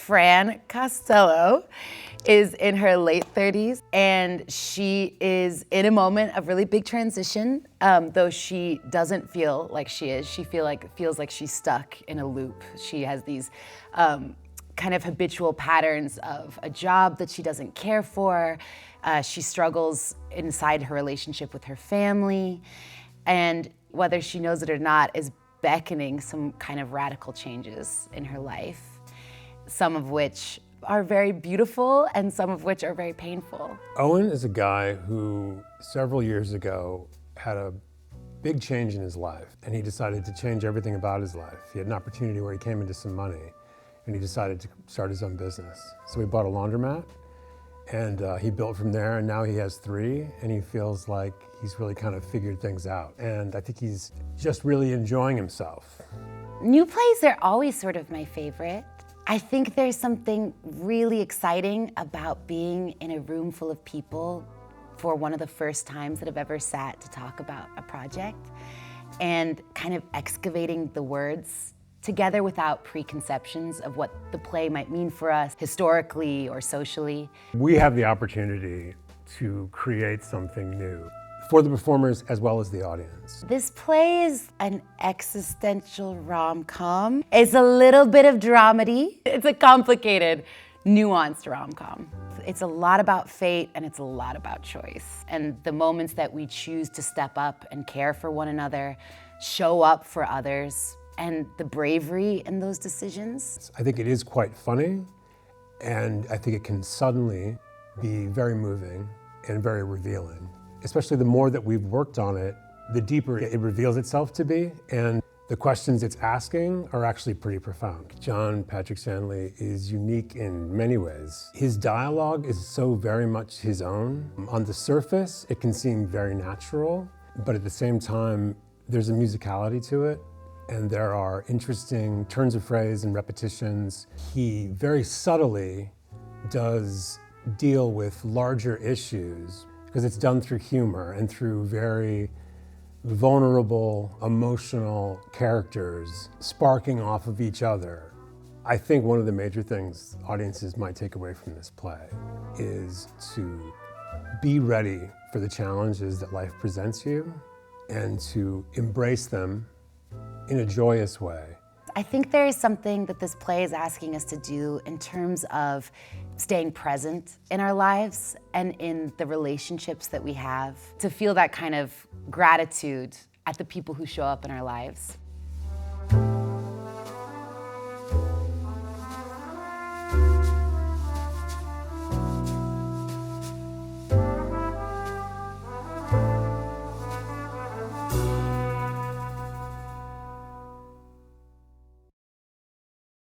Fran Costello is in her late 30s, and she is in a moment of really big transition, though she doesn't feel like she is. She feels like she's stuck in a loop. She has these kind of habitual patterns of a job that she doesn't care for. She struggles inside her relationship with her family, and whether she knows it or not, is beckoning some kind of radical changes in her life, some of which are very beautiful and some of which are very painful. Owen is a guy who several years ago had a big change in his life, and he decided to change everything about his life. He had an opportunity where he came into some money, and he decided to start his own business. So he bought a laundromat, and he built from there, and now he has 3, and he feels like he's really kind of figured things out. And I think he's just really enjoying himself. New plays are always sort of my favorite. I think there's something really exciting about being in a room full of people for one of the first times that I've ever sat to talk about a project, and kind of excavating the words together without preconceptions of what the play might mean for us historically or socially. We have the opportunity to create something new for the performers as well as the audience. This play is an existential rom-com. It's a little bit of dramedy. It's a complicated, nuanced rom-com. It's a lot about fate and it's a lot about choice. And the moments that we choose to step up and care for one another, show up for others, and the bravery in those decisions. I think it is quite funny, and I think it can suddenly be very moving and very revealing. Especially the more that we've worked on it, the deeper it reveals itself to be, and the questions it's asking are actually pretty profound. John Patrick Stanley is unique in many ways. His dialogue is so very much his own. On the surface, it can seem very natural, but at the same time, there's a musicality to it, and there are interesting turns of phrase and repetitions. He very subtly does deal with larger issues because it's done through humor and through very vulnerable, emotional characters sparking off of each other. I think one of the major things audiences might take away from this play is to be ready for the challenges that life presents you and to embrace them in a joyous way. I think there is something that this play is asking us to do in terms of staying present in our lives and in the relationships that we have, to feel that kind of gratitude at the people who show up in our lives.